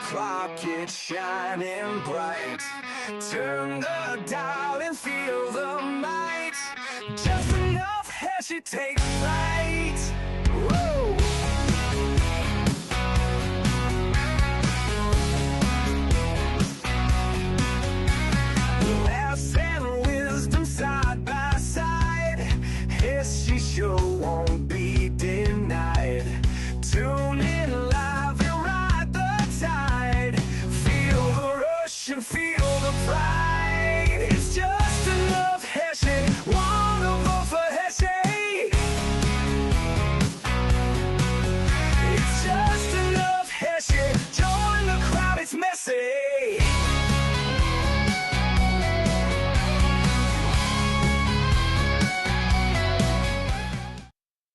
clock, it's shining bright. Turn the dial and feel the might. Just enough Heshy takes flight. Woo! Laughs and wisdom side by side. Heshy show won't be denied. Tune in live and ride the tide. Feel the rush and feel the pride. It's just enough Heshy. Wanna vote for Heshy? It's just enough Heshy. Join the crowd, it's messy.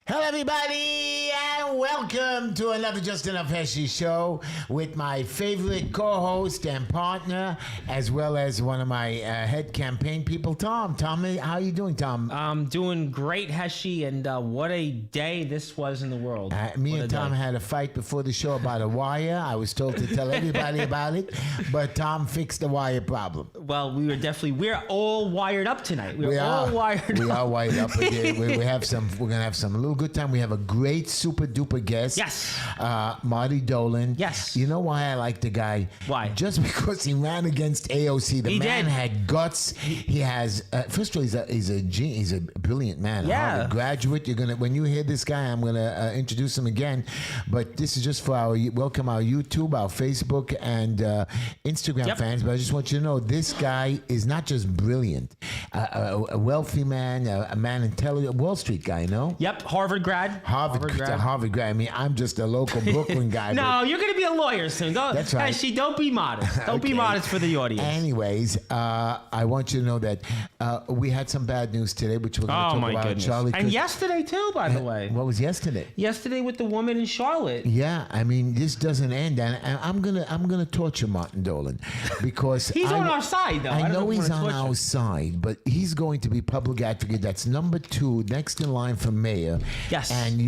Hello, everybody, and welcome to another Just Enough Heshy show with my favorite co-host and partner, as well as one of my head campaign people, Tom. Tom, how are you doing, Tom? I'm doing great, Heshy, and what a day this was in the world. Me and Tom had a fight before the show about a wire. I was told to tell everybody about it, but Tom fixed the wire problem. Well, we're all wired up tonight. We are wired up. We have some. We're gonna have some little good time. We have a great super duper guest. Yes. Marty Dolan. Yes. You know why I like the guy? Why? Just because he ran against AOC. The man had guts. He has. First of all, he's a brilliant man. Yeah. A Harvard graduate. When you hear this guy, I'm gonna introduce him again. But this is just for our YouTube, our Facebook, and Instagram fans. But I just want you to know this guy is not just brilliant. A wealthy man, a man intelligent, Wall Street guy. No. Yep. Harvard grad. Harvard grad. I mean, I'm just a local Brooklyn guy. No, you're going to be a lawyer soon. That's right. Heshy, don't be modest. Don't be modest for the audience. Anyways, I want you to know that we had some bad news today, which we're going to talk about. Goodness. Charlie, and yesterday too, by the way. What was yesterday? Yesterday with the woman in Charlotte. Yeah, I mean, this doesn't end, and I'm gonna torture Martin Dolan because he's on our side, though. I know he's on our side, but he's going to be public advocate. That's number 2, next in line for mayor. Yes. And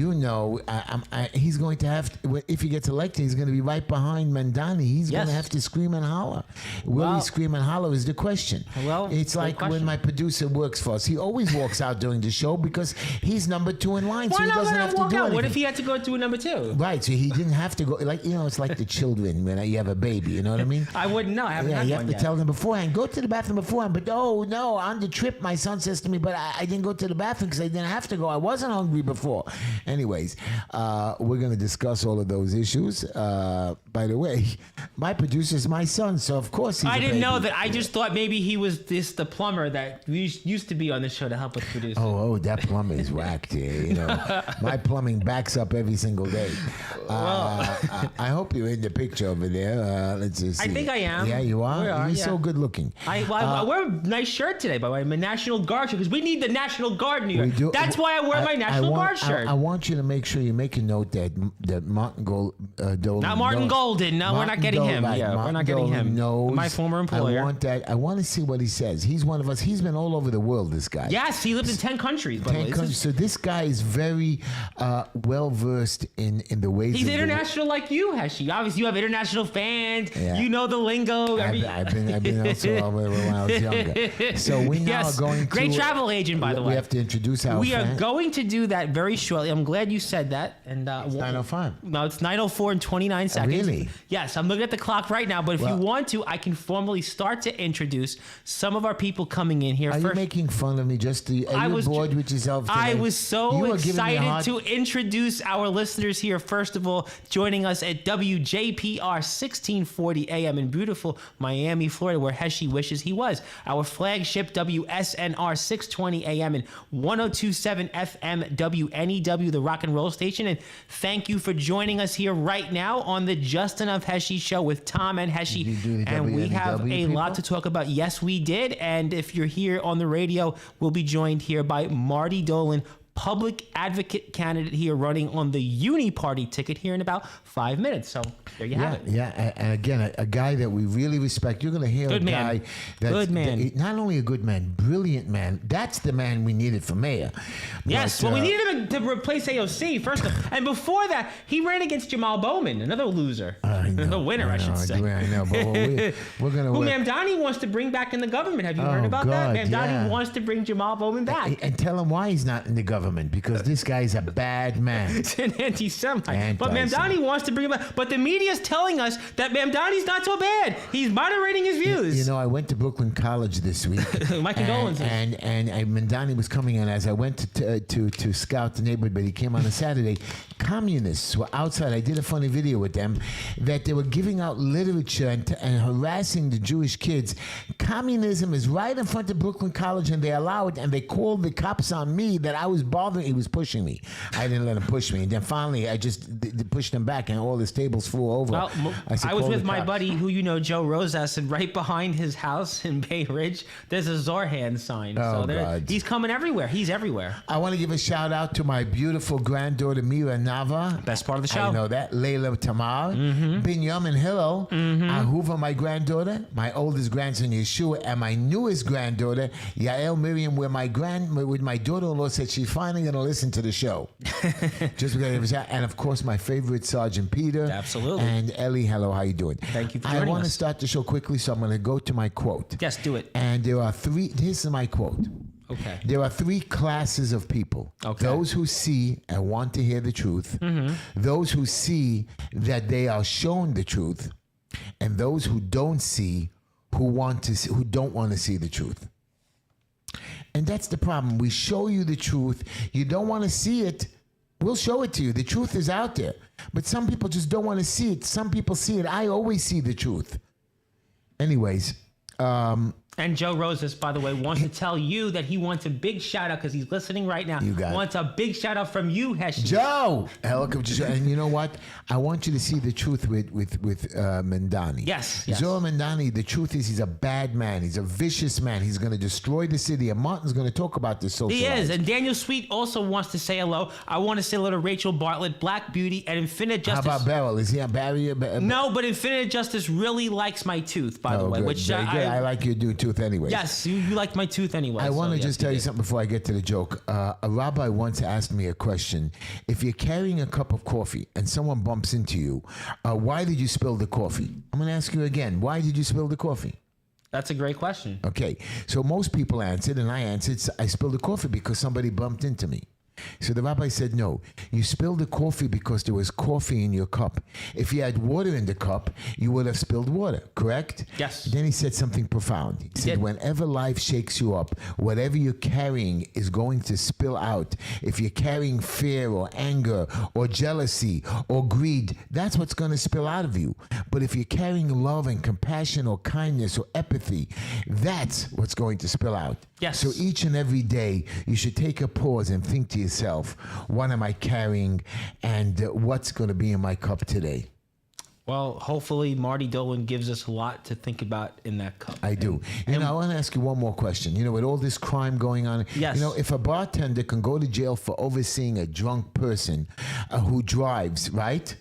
he's going to have to, if he gets elected, he's going to be right behind Mamdani. He's going to have to scream and holler. Will he scream and holler is the question. Well, it's like when my producer works for us. He always walks out during the show because he's number 2 in line, so he doesn't have to do anything. What if he had to go to a number 2? Right, so he didn't have to go. It's like the children when you have a baby. You know what I mean? I wouldn't know. I haven't had you one have to yet. tell them beforehand. Go to the bathroom beforehand. But no, on the trip, my son says to me, but I didn't go to the bathroom because I didn't have to go. I wasn't hungry before. Anyways, we're going to discuss all of those issues. By the way, my producer's my son, so of course he's I didn't baby. know that. I just thought maybe he was the plumber that used to be on the show to help us produce. Oh, that plumber is whacked here. My plumbing backs up every single day. I hope you're in the picture over there. Let's just see. I think I am. Yeah, you are? You're so good looking. I wear a nice shirt today, by the way. I'm a National Guard shirt because we need the National Guard in New York. That's why I wear my National Guard shirt. I want you to make sure you make a note that Martin Dolan. Not Martin Golden. No, we're not getting him. Yeah, we're not getting him. My former employer. I want that. I want to see what he says. He's one of us. He's been all over the world, this guy. Yes, he lived in 10 countries. 10 countries. So this guy is very well versed in the ways. He's international like you, Heshy. Obviously, you have international fans. Yeah. You know the lingo. I've been also all over when I was younger. So we now are going to great travel agent, by the way. We have to introduce our. We are going to do that very shortly. I'm glad you said that. And it's 9:05. No, it's 9:04 and 29 seconds. Really? Yes, I'm looking at the clock right now. But if you want to, I can formally start to introduce some of our people coming in here. Are you making fun of me? Are you bored with yourself today? I was so excited to introduce our listeners here. First of all, joining us at WJPR 1640 AM in beautiful Miami, Florida, where Heshy wishes he was. Our flagship WSNR 620 AM and 1027 FM WNEW, the rock and roll station. And thank you for joining us here right now on the Just Enough Heshy show with Tom and Heshy. And we have a lot to talk about. Yes, we did. And if you're here on the radio, we'll be joined here by Marty Dolan, public advocate candidate here running on the Uni Party ticket here in about 5 minutes. So there you have it. Yeah, and again, a guy that we really respect. You're going to hear Good a man. guy that's Good man. not only a good man, brilliant man. That's the man we needed for mayor. Yes, But, well, we needed him to replace AOC first, and before that, he ran against Jamal Bowman, another loser, the winner, I should say. I know, but we're going to. Who Mamdani wants to bring back in the government. Have you heard about God, that? Mamdani yeah. wants to bring Jamal Bowman back. And tell him why he's not in the government, because this guy's a bad man. It's an anti-Semite. But Anti-Semite. Mamdani wants to bring him back. But the media's telling us that Mamdani's not so bad. He's moderating his views. You know, I went to Brooklyn College this week. My condolences. And Mamdani was coming in as I went to scout the neighborhood, but he came on a Saturday. Communists were outside. I did a funny video with them that they were giving out literature and harassing the Jewish kids. Communism is right in front of Brooklyn College, and they allow it, and they called the cops on me that I was bothering. He was pushing me. I didn't let him push me. And then finally, I just pushed him back, and all his tables flew over. Well, said, I was "Call with the my cops." buddy who you know, Joe Rosas, and right behind his house in Bay Ridge, there's a Zorhan sign. Oh, God. He's coming everywhere. He's everywhere. I want to give a shout out to my beautiful granddaughter, Mira Nava. Best part of the show. I know that. Layla Tamar. Binyamin Hillel. Ahuva, my granddaughter. My oldest grandson, Yeshua. And my newest granddaughter, Yael Miriam, where my daughter-in-law said she's finally going to listen to the show. Just because it was that. And, of course, my favorite Sergeant Peter. Absolutely. And Ellie, hello, how you doing? Thank you for I joining want to us. start the show quickly, so I'm going to go to my quote. Yes, do it. And there are three, this is my quote. Okay. There are three classes of people. Okay. Those who see and want to hear the truth, those who see that they are shown the truth, and those who don't see, who don't want to see the truth. And that's the problem. We show you the truth. You don't want to see it. We'll show it to you. The truth is out there. But some people just don't want to see it. Some people see it. I always see the truth. Anyways, And Joe Rosas, by the way, wants to tell you that he wants a big shout out because he's listening right now. You got it. Wants a big shout out from you, Heshy. Joe! And you know what? I want you to see the truth with Mamdani. Yes. Zohar Mamdani, the truth is he's a bad man. He's a vicious man. He's going to destroy the city. And Martin's going to talk about this social He is. life. And Daniel Sweet also wants to say hello. I want to say hello to Rachel Bartlett, Black Beauty, and Infinite Justice. How about Beryl? Is he a barrier? No, but Infinite Justice really likes my tooth, by the way. Good. Which Very good. I like your dude tooth anyway. Yes, you like my tooth anyway. I want to yes, just tell you something before I get to the joke. A rabbi once asked me a question. If you're carrying a cup of coffee and someone bumps into you, why did you spill the coffee? I'm going to ask you again. Why did you spill the coffee? That's a great question. Okay, so most people answered, and I answered, I spilled the coffee because somebody bumped into me. So the rabbi said, no, you spilled the coffee because there was coffee in your cup. If you had water in the cup, you would have spilled water, correct? Yes. Then he said something profound. He said, did. whenever life shakes you up, whatever you're carrying is going to spill out. If you're carrying fear or anger or jealousy or greed, that's what's going to spill out of you. But if you're carrying love and compassion or kindness or empathy, that's what's going to spill out. Yes. So each and every day, you should take a pause and think to yourself, what am I carrying and what's going to be in my cup today? Well, hopefully Marty Dolan gives us a lot to think about in that cup. I do. I want to ask you one more question. With all this crime going on, Yes. if a bartender can go to jail for overseeing a drunk person who drives, right?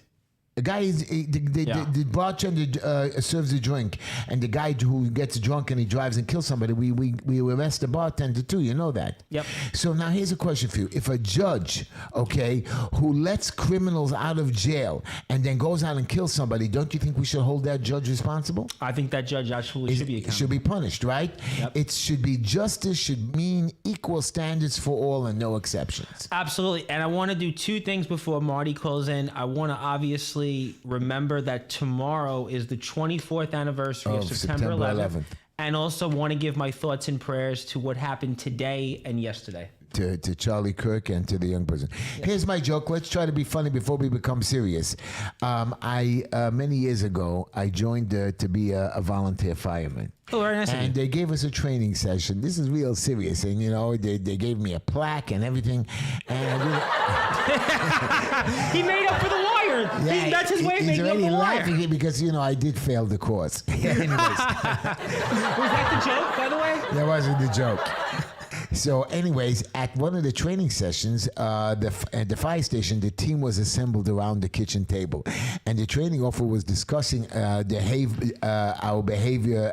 The guy the bartender serves a drink, and the guy who gets drunk and he drives and kills somebody, we arrest the bartender too. You know that. Yep. So now here's a question for you: if a judge, who lets criminals out of jail and then goes out and kills somebody, don't you think we should hold that judge responsible? I think that judge actually should be It accountable. should be punished, right? Yep. It should be justice. Should mean equal standards for all and no exceptions. Absolutely. And I want to do two things before Marty calls in. I want to obviously remember that tomorrow is the 24th anniversary of September 11th. And also want to give my thoughts and prayers to what happened today and yesterday. To Charlie Kirk and to the young person. Here's my joke. Let's try to be funny before we become serious. Many years ago, I joined to be a volunteer fireman. Oh, very nice of you. And they gave us a training session. This is real serious. And, they gave me a plaque and everything. And He made up for the wire. That's his way of making up the wire. laughing because, I did fail the course. Anyways. Was that the joke, by the way? That wasn't the joke. So, anyways, at one of the training sessions, at the fire station, the team was assembled around the kitchen table, and the training officer was discussing our behavior,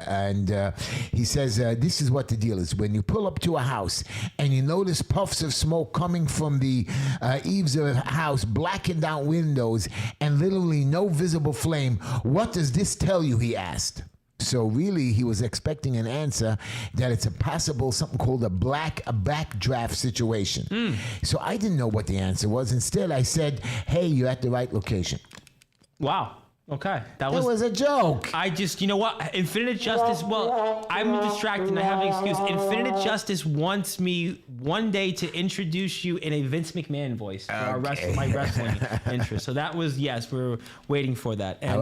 and he says, "This is what the deal is. When you pull up to a house and you notice puffs of smoke coming from the eaves of a house, blackened out windows, and literally no visible flame, what does this tell you?" he asked. So really, he was expecting an answer that it's a possible something called a backdraft situation. So I didn't know what the answer was. Instead, I said, "Hey, you're at the right location." Wow. Okay. That was a joke. I just, you know what? Infinite Justice, well, I'm distracted and I have an excuse. Infinite Justice wants me one day to introduce you in a Vince McMahon voice for my wrestling interest. So that was, yes, we're waiting for that. And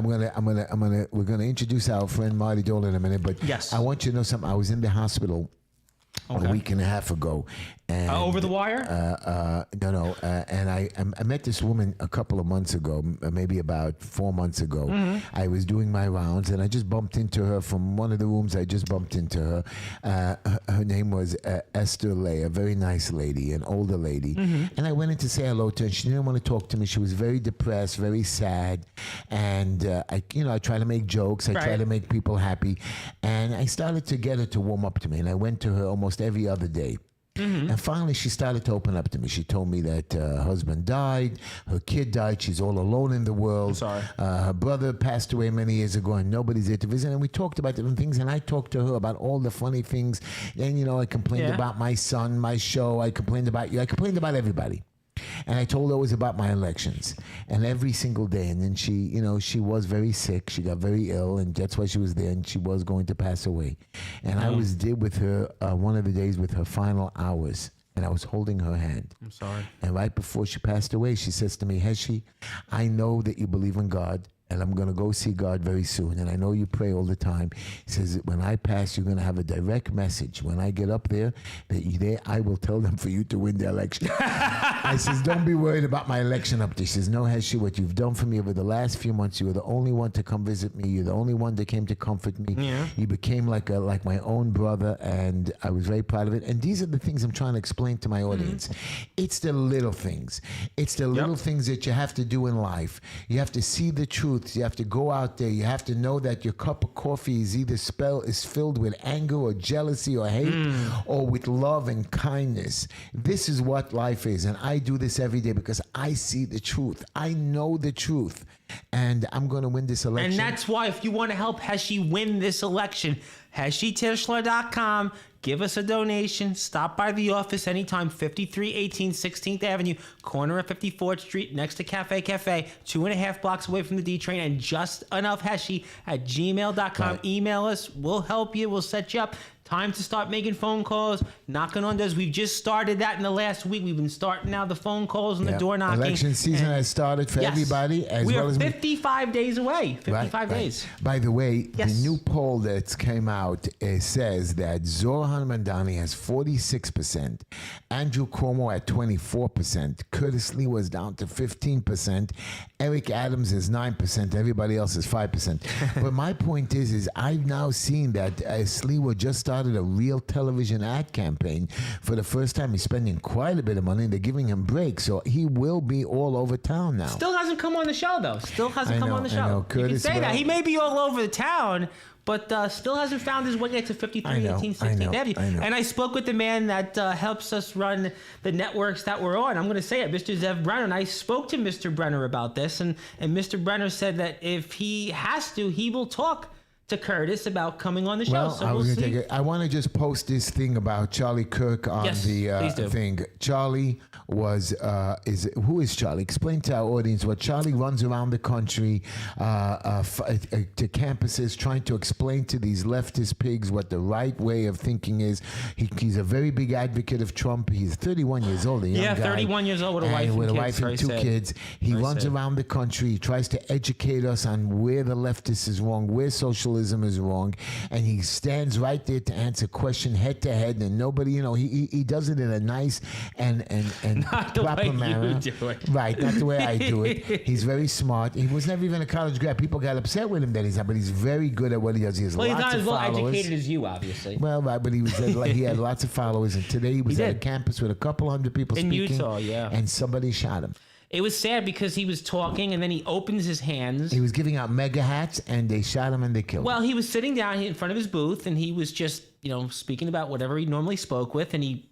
we're gonna introduce our friend Marty Dolan in a minute, but yes. I want you to know something. I was in the hospital a week and a half ago. And, over the wire? No. And I met this woman a couple of months ago, maybe about 4 months ago. I was doing my rounds, and I just bumped into her from one of the rooms. I just bumped into her. Her name was Esther Lay, a very nice lady, an older lady. And I went in to say hello to her, and she didn't want to talk to me. She was very depressed, very sad. And I try to make jokes. I try to make people happy. And I started to get her to warm up to me, and I went to her almost every other day. And finally, she started to open up to me. She told me that her husband died, her kid died, she's all alone in the world. Sorry. Her brother passed away many years ago, and nobody's there to visit. And we talked about different things, and I talked to her about all the funny things. And, I complained about my son, my show. I complained about you. I complained about everybody. And I told her it was about my elections, and every single day. And then she was very sick. She got very ill, and that's why she was there, and she was going to pass away. And I was there with her one of the days with her final hours, and I was holding her hand. I'm sorry. And right before she passed away, she says to me, "Heshy, I know that you believe in God, and I'm going to go see God very soon. And I know you pray all the time." He says, "When I pass, you're going to have a direct message. When I get up there, I will tell them for you to win the election." I says, "Don't be worried about my election up there." She says, "No, Heshy, what you've done for me over the last few months, you were the only one to come visit me. You're the only one that came to comfort me. Yeah. You became like my own brother, and I was very proud of it." And these are the things I'm trying to explain to my audience. It's the little things. It's the little things that you have to do in life. You have to see the truth. You have to go out there. You have to know that your cup of coffee is either filled with anger or jealousy or hate or with love and kindness. This is what life is. And I do this every day because I see the truth. I know the truth. And I'm going to win this election. And that's why if you want to help Heshy win this election, HeshyTischler.com. Give us a donation. Stop by the office anytime, 5318 16th Avenue, corner of 54th Street, next to Cafe, 2.5 blocks away from the D train, and just enough Heshy at gmail.com. Right. Email us. We'll help you. We'll set you up. Time to start making phone calls, knocking on doors. We've just started that in the last week. We've been starting now the phone calls and the door knocking. Election season has started for everybody. We are 55 days away. 55 days. By the way, the new poll that's came out says that For Mamdani has 46%, Andrew Cuomo at 24%, Curtis Lee was down to 15%, Eric Adams is 9%, everybody else is 5%. But my point is I've now seen that Sliwa just started a real television ad campaign for the first time. He's spending quite a bit of money, and they're giving him breaks, so he will be all over town now. Still hasn't come on the show, though. Still hasn't come on the show. I know. Curtis, you can say that. He may be all over the town, but still hasn't found his way to 5318 16th Avenue. And I spoke with the man that helps us run the networks that we're on. I'm going to say it, Mr. Zev Brenner. And I spoke to Mr. Brenner about this, and Mr. Brenner said that if he has to, he will talk to Curtis about coming on the show. Well, so I was we'll going to see. take it. I want to just post this thing about Charlie Kirk on the thing. Charlie who is Charlie? Explain to our audience what Charlie runs around the country to campuses trying to explain to these leftist pigs what the right way of thinking is. He's a very big advocate of Trump. He's 31 years old, a young guy. 31 years old with a wife and two kids. He runs around the country. He tries to educate us on where the leftist is wrong, where socialism journalism is wrong, and he stands right there to answer question head to head, and nobody, he does it in a nice and Not the proper way manner. you do it. Right, not the way I do it. He's very smart. He was never even a college grad. People got upset with him that he's not, but he's very good at what he does. He has Well, he's lots not of as well followers. educated as you, obviously. Well, right, but he had lots of followers, and today he was He at a did. campus with a couple hundred people In speaking. Utah, yeah. And somebody shot him. It was sad because he was talking and then he opens his hands. He was giving out mega hats, and they shot him and they killed him. Well, he was sitting down in front of his booth and he was just, speaking about whatever he normally spoke with, and he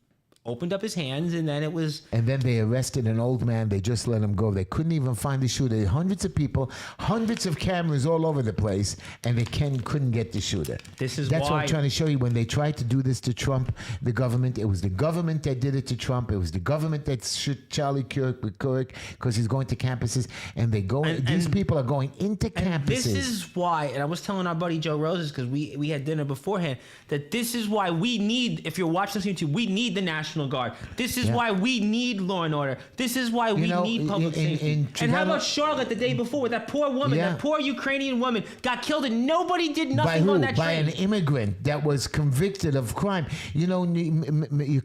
opened up his hands, and then it was... And then they arrested an old man. They just let him go. They couldn't even find the shooter. Hundreds of people, hundreds of cameras all over the place, and they couldn't get the shooter. This is That's what why- I'm trying to show you. When they tried to do this to Trump, the government, it was the government that did it to Trump. It was the government that shot Charlie Kirk because he's going to campuses, and they go. These people are going into campuses. This is why, and I was telling our buddy Joe Roses, because we had dinner beforehand, that this is why we need, if you're watching this on YouTube, we need the National Guard. This is why we need law and order. This is why we need public safety. And how about Charlotte the day before, with that poor woman, that poor Ukrainian woman got killed, and nobody did nothing on that train. By an immigrant that was convicted of crime.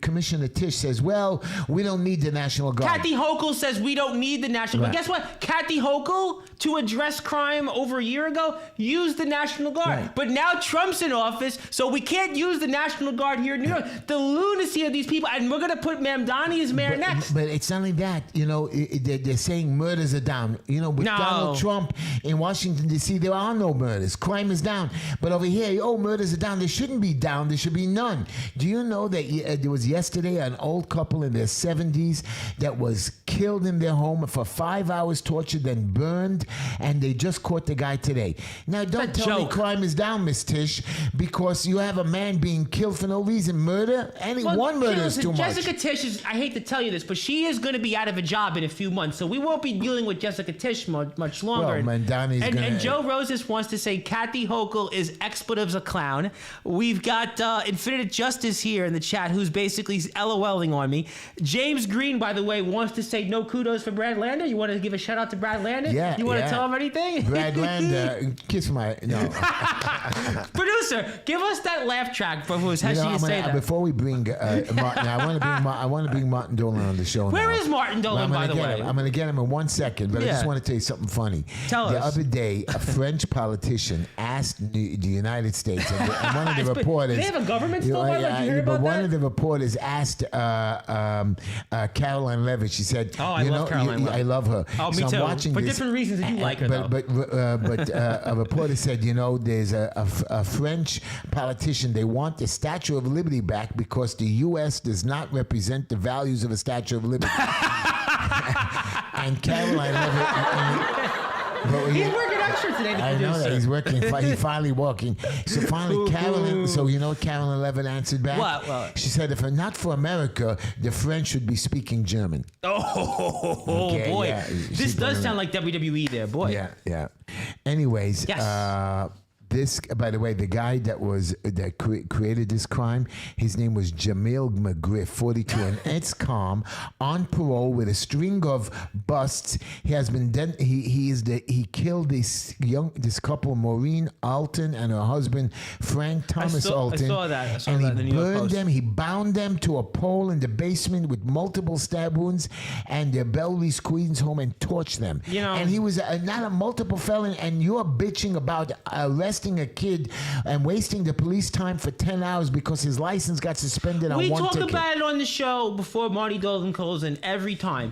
Commissioner Tisch says, well, we don't need the National Guard. Kathy Hochul says we don't need the National Guard. Guess what? Kathy Hochul, to address crime over a year ago, used the National Guard. Right. But now Trump's in office, so we can't use the National Guard here in New York. The lunacy of these people, and we're going to put Mamdani as mayor next. But it's not only that. They're saying murders are down. With Donald Trump in Washington, D.C., there are no murders. Crime is down. But over here, murders are down. They shouldn't be down. There should be none. Do you know that there was yesterday an old couple in their 70s that was killed in their home for 5 hours, tortured, then burned, and they just caught the guy today. Now, don't tell me crime is down, Miss Tisch, because you have a man being killed for no reason. Murder? One murder is too much. Jessica Tisch is, I hate to tell you this, but she is going to be out of a job in a few months, so we won't be dealing with Jessica Tisch much longer. Well, Mamdani's and Joe Roses wants to say Kathy Hochul is expletives a clown. We've got Infinite Justice here in the chat, who's basically LOLing on me. James Green, by the way, wants to say no kudos for Brad Lander. You want to give a shout out to Brad Lander? Yeah. You want to tell him anything? Brad Lander, kiss my... No. Producer, give us that laugh track for who's Heshy to say that. Before we bring Martin, I want to bring Martin Dolan on the show. Where now. is Martin Dolan, by the way? I'm going to get him in 1 second, but I just want to tell you something funny. Tell us. The other day, a French politician asked the United States, and one of the reporters... They have a government still, by the way? Did you hear about that? One of the reporters asked Caroline Levitt, she said... Oh, I love Caroline Levitt. I love her. Oh, me so too. I'm watching For this, different reasons that you like her, though. But a reporter said, there's a French politician, they want the Statue of Liberty back because the U.S. does not represent the values of a Statue of Liberty. And Caroline Levitt... He's working extra today. I know that he's working. He's finally walking. So finally, Carolyn. So you know what Carolyn Levin answered back? What? She said, "If not for America, the French should be speaking German." Okay, boy, yeah, this does sound like WWE there, boy. Yeah. Anyways, Yes. This, by the way, the guy that created this crime, his name was Jamil McGriff, 42, and it's calm, on parole with a string of busts. He has been he killed this couple, Maureen Alton and her husband Frank Thomas Alton. I saw that. And in the he New York burned Post. them. He bound them to a pole in the basement with multiple stab wounds, and their Belleries, Queens home, and torched them. And he was not a multiple felon, and you're bitching about arresting a kid and wasting the police time for 10 hours because his license got suspended on one ticket. We talk about it on the show before Marty Dolan calls in every time.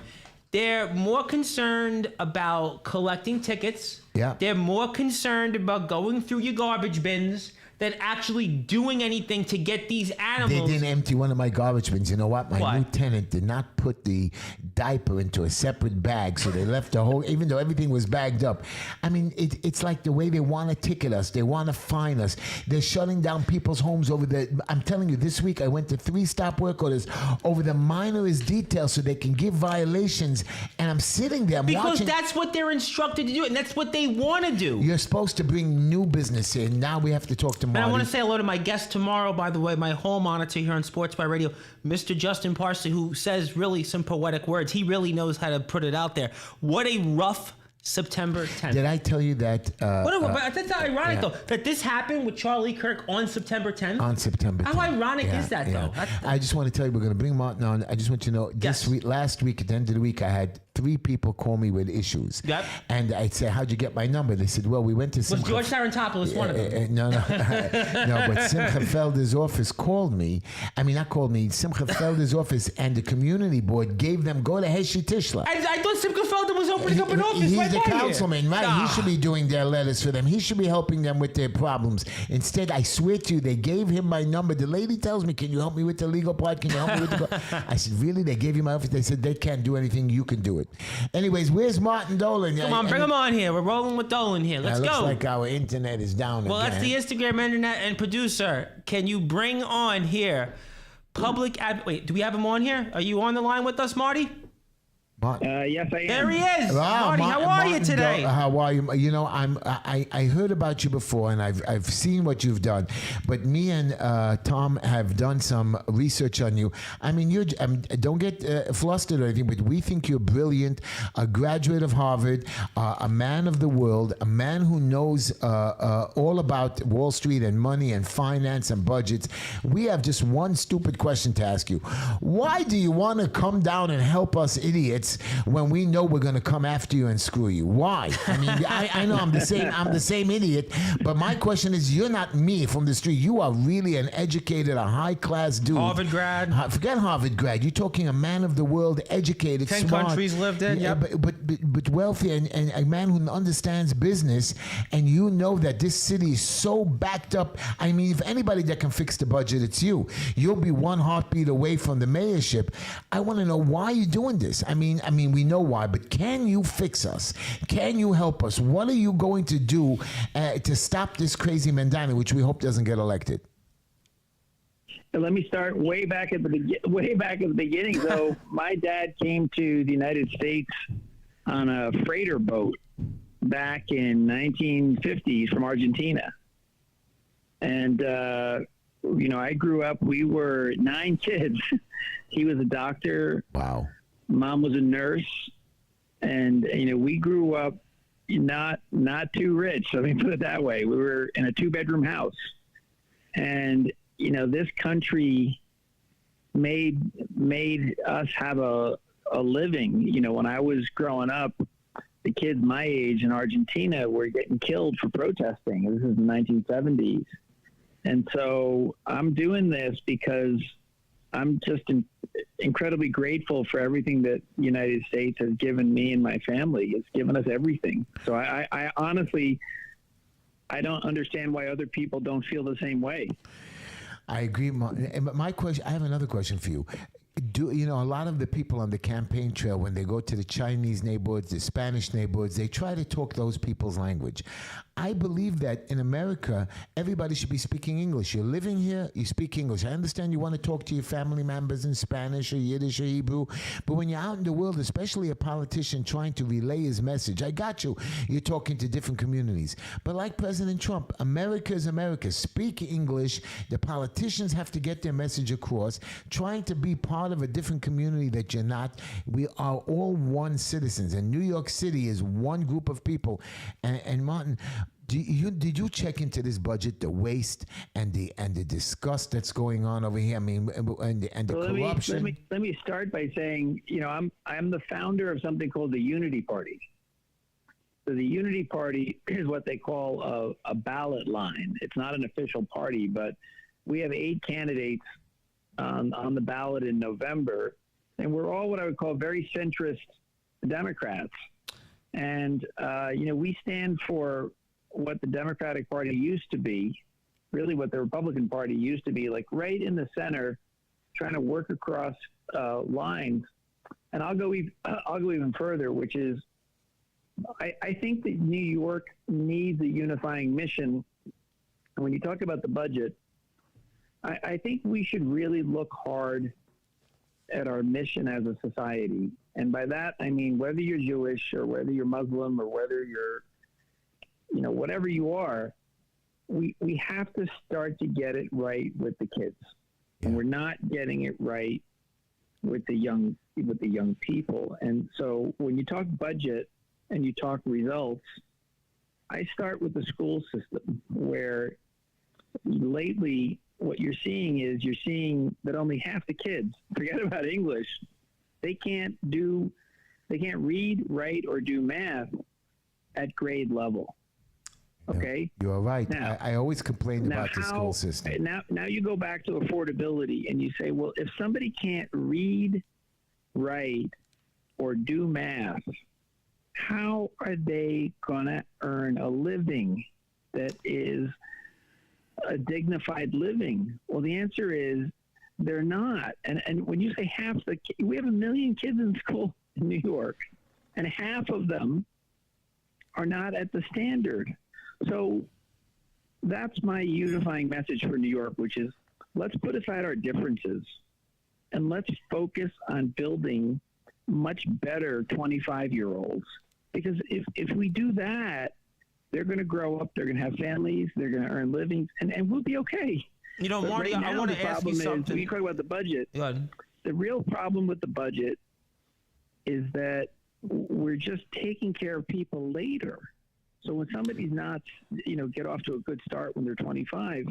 They're more concerned about collecting tickets. Yeah. They're more concerned about going through your garbage bins than actually doing anything to get these animals. They didn't empty one of my garbage bins. You know what? My new tenant did not put the diaper into a separate bag, so they left the whole, even though everything was bagged up. I mean, it's like the way they want to ticket us. They want to fine us. They're shutting down people's homes over the, I'm telling you, this week I went to 3 stop work orders over the minorest details so they can give violations, and I'm sitting there, because watching. That's what they're instructed to do, and that's what they want to do. You're supposed to bring new business in. Now we have to talk to Marty. And I want to say hello to my guest tomorrow, by the way, my hall monitor here on Sports by Radio, Mr. Justin Parsley, who says really some poetic words. He really knows how to put it out there. What a rough September 10th. Did I tell you that? But that's not ironic, yeah. though, that this happened with Charlie Kirk on September 10th? On September 10th. How ironic is that, yeah. though? I just want to tell you, we're going to bring Martin on. I just want you to know, this week, last week, at the end of the week, I had 3 people call me with issues. Yep. And I'd say, how'd you get my number? They said, well, we went to Was Simcha. George Sarantopoulos one of them? No, but Simcha Felder's office called me. I mean, not called me. Simcha Felder's office and the community board gave them, go to Heshy Tishla. I thought Simcha Felder was opening up an office He's right the by here. councilman, right? He should be doing their letters for them. He should be helping them with their problems. Instead, I swear to you, they gave him my number. The lady tells me, can you help me with the legal part? Can you help me with the... I said, really? They gave you my office? They said, they can't do anything. You can do it. Anyways, where's Martin Dolan? Come on, bring him on here. We're rolling with Dolan here. Let's go. Looks like our internet is down Well, again. that's the Instagram internet and producer. Can you bring on here wait, do we have him on here? Are you on the line with us, Marty? Yes, I am. There he is. Wow, Marty, how are you Martin today? How are you? You know, I heard about you before, and I've seen what you've done. But me and Tom have done some research on you. I mean, you don't get flustered or anything, but we think you're brilliant, a graduate of Harvard, a man of the world, a man who knows all about Wall Street and money and finance and budgets. We have just one stupid question to ask you. Why do you want to come down and help us idiots when we know we're going to come after you and screw you? Why? I mean, I know I'm the same idiot, but my question is, you're not me from the street. You are really an educated, a high-class dude. Harvard grad. Forget Harvard grad. You're talking a man of the world, educated, 10 smart. countries lived in, Yeah, yep. but wealthy and a man who understands business, and you know that this city is so backed up. I mean, if anybody that can fix the budget, it's you. You'll be one heartbeat away from the mayorship. I want to know why you're doing this. I mean, we know why, but can you fix us? Can you help us? What are you going to do to stop this crazy Mamdani, which we hope doesn't get elected? Let me start way back at the beginning. So my dad came to the United States on a freighter boat back in 1950s from Argentina. And, I grew up, we were 9 kids. He was a doctor. Wow. Mom was a nurse. And, we grew up not too rich. Let me put it that way. We were in a 2-bedroom house. And, this country made us have a living. When I was growing up, the kids my age in Argentina were getting killed for protesting. This is the 1970s. And so I'm doing this because I'm just incredibly grateful for everything that the United States has given me and my family. It's given us everything. So I honestly, I don't understand why other people don't feel the same way. I agree. My question, I have another question for you. A lot of the people on the campaign trail, when they go to the Chinese neighborhoods, the Spanish neighborhoods, they try to talk those people's language. I believe that in America, everybody should be speaking English. You're living here, you speak English. I understand you want to talk to your family members in Spanish or Yiddish or Hebrew, but when you're out in the world, especially a politician trying to relay his message, I got you. You're talking to different communities. But like President Trump, America is America. Speak English. The politicians have to get their message across. Trying to be part of a different community that you're not. We are all one citizens, and New York City is one group of people. And Martin, did you check into this budget, the waste and the disgust that's going on over here? I mean, and the corruption. Let me start by saying, I'm the founder of something called the Unity Party. So the Unity Party is what they call a ballot line. It's not an official party, but we have 8 candidates on the ballot in November, and we're all what I would call very centrist Democrats. And, we stand for what the Democratic Party used to be, really what the Republican Party used to be, like right in the center, trying to work across lines. And I'll go even further, which is I think that New York needs a unifying mission. And when you talk about the budget, I think we should really look hard at our mission as a society. And by that, I mean, whether you're Jewish or whether you're Muslim or whether you're, whatever you are, we have to start to get it right with the kids. And we're not getting it right with the young people. And so when you talk budget and you talk results, I start with the school system, where lately what you're seeing that only half the kids, forget about English, they can't read, write, or do math at grade level. Okay? You are right. Now, I always complained about the school system. Now you go back to affordability and you say, well, if somebody can't read, write, or do math, how are they going to earn a living that is a dignified living? Well, the answer is they're not. And when you say half we have 1 million kids in school in New York, and half of them are not at the standard. So that's my unifying message for New York, which is let's put aside our differences and let's focus on building much better 25-year-olds. Because if we do that, they're going to grow up, they're going to have families, they're going to earn livings, and we'll be okay. You know, Marty, right now, I want to ask you something. We talk about the budget. Go ahead. The real problem with the budget is that we're just taking care of people later. So when somebody's not, get off to a good start when they're 25,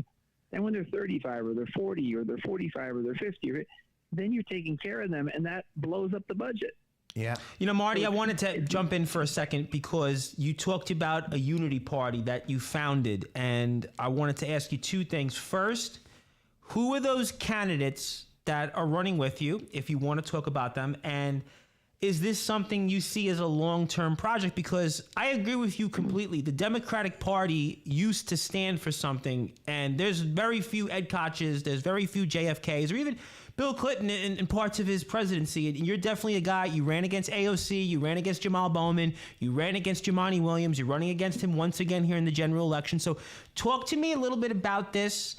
then when they're 35 or they're 40 or they're 45 or they're 50, then you're taking care of them, and that blows up the budget. Yeah. You know, Marty, I wanted to jump in for a second because you talked about a unity party that you founded, and I wanted to ask you two things. First, who are those candidates that are running with you, if you want to talk about them, and is this something you see as a long-term project? Because I agree with you completely. The Democratic Party used to stand for something, and there's very few Ed Koch's, there's very few JFKs, or even Bill Clinton in parts of his presidency. And you're definitely a guy. You ran against AOC, you ran against Jamal Bowman, you ran against Jumaane Williams, you're running against him once again here in the general election. So talk to me a little bit about this.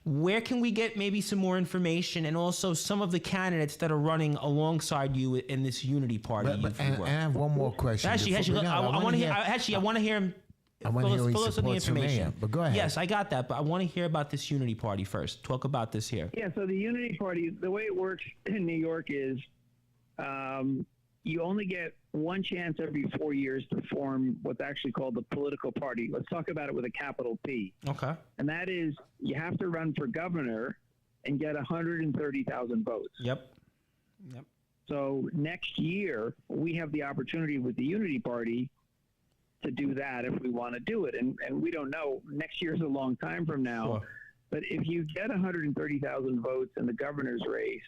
Where can we get maybe some more information, and also some of the candidates that are running alongside you in this unity party? And I have one more question. Heshy, I want to hear. Heshy, I want to hear him. I want to hear fill us with the information. Mayor, but go ahead. Yes, I got that, but I want to hear about this unity party first. Talk about this here. Yeah. So the unity party, the way it works in New York is, you only get one chance every 4 years to form what's actually called the political party. Let's talk about it with a capital P. Okay. And that is, you have to run for governor and get 130,000 votes. Yep. So next year, we have the opportunity with the unity party to do that if we want to do it. And we don't know. Next year is a long time from now. Sure. But if you get 130,000 votes in the governor's race,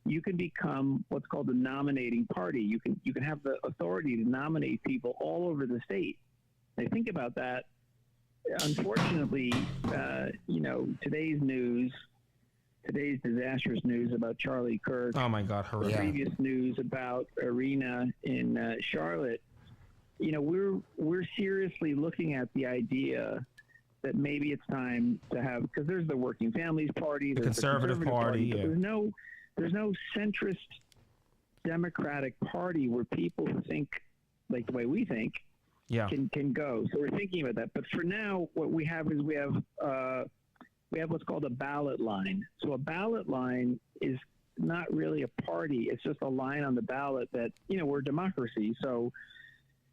you can become what's called a nominating party. You can have the authority to nominate people all over the state. Now, think about that. Unfortunately, today's disastrous news about Charlie Kirk. Oh my God, horrific. Previous news about Arena in Charlotte. We're seriously looking at the idea that maybe it's time to have, because there's the Working Families Party, there's the Conservative Party. Yeah. There's no centrist Democratic Party where people who think like the way we think can go. So we're thinking about that. But for now, what we have is we have what's called a ballot line. So a ballot line is not really a party. It's just a line on the ballot that, we're a democracy. So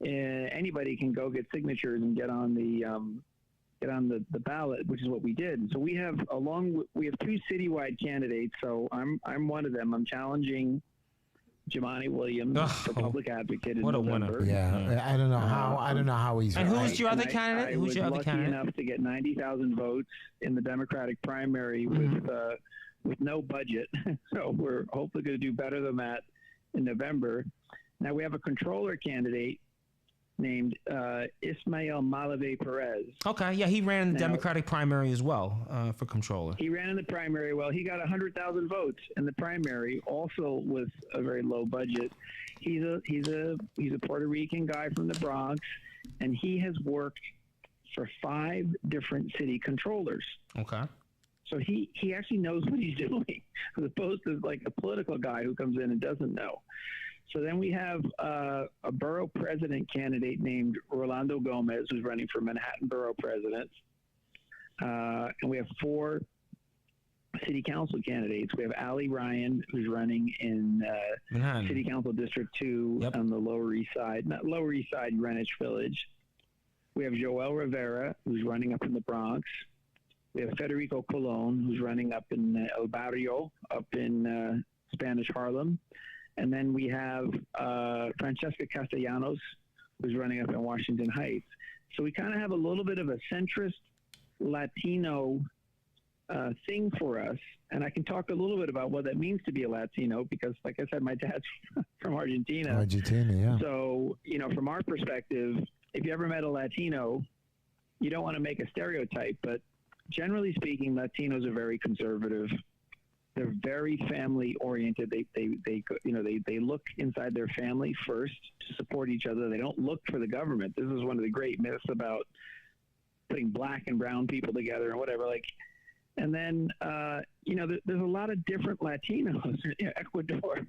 anybody can go get signatures and get on the ballot, which is what we did. And so we have two citywide candidates. So I'm one of them. I'm challenging Jumaane Williams for public advocate in November. Winner. Yeah, I don't know how he's. And who's your other candidate? I was lucky enough to get 90,000 votes in the Democratic primary with no budget. So we're hopefully going to do better than that in November. Now we have a controller candidate named Ismael Malave Perez. Okay, yeah, he ran in the Democratic primary as well for controller. He ran in the primary. Well, he got 100,000 votes in the primary, also with a very low budget. He's a Puerto Rican guy from the Bronx, and he has worked for 5 different city controllers. Okay. So he actually knows what he's doing, as opposed to like a political guy who comes in and doesn't know. So then we have a borough president candidate named Rolando Gomez, who's running for Manhattan Borough President. And we have 4 city council candidates. We have Ali Ryan, who's running in City Council District 2 on the Lower East Side, not Lower East Side, Greenwich Village. We have Joel Rivera, who's running up in the Bronx. We have Federico Colon, who's running up in El Barrio, up in Spanish Harlem. And then we have Francesca Castellanos, who's running up in Washington Heights. So we kind of have a little bit of a centrist Latino thing for us. And I can talk a little bit about what that means to be a Latino, because like I said, my dad's from Argentina. Argentina, yeah. So, you know, from our perspective, if you ever met a Latino, you don't want to make a stereotype, but generally speaking, Latinos are very conservative. They're very family oriented. They look inside their family first to support each other. They don't look for the government. This is one of the great myths about putting black and brown people together and whatever. And then there's a lot of different Latinos. Ecuador,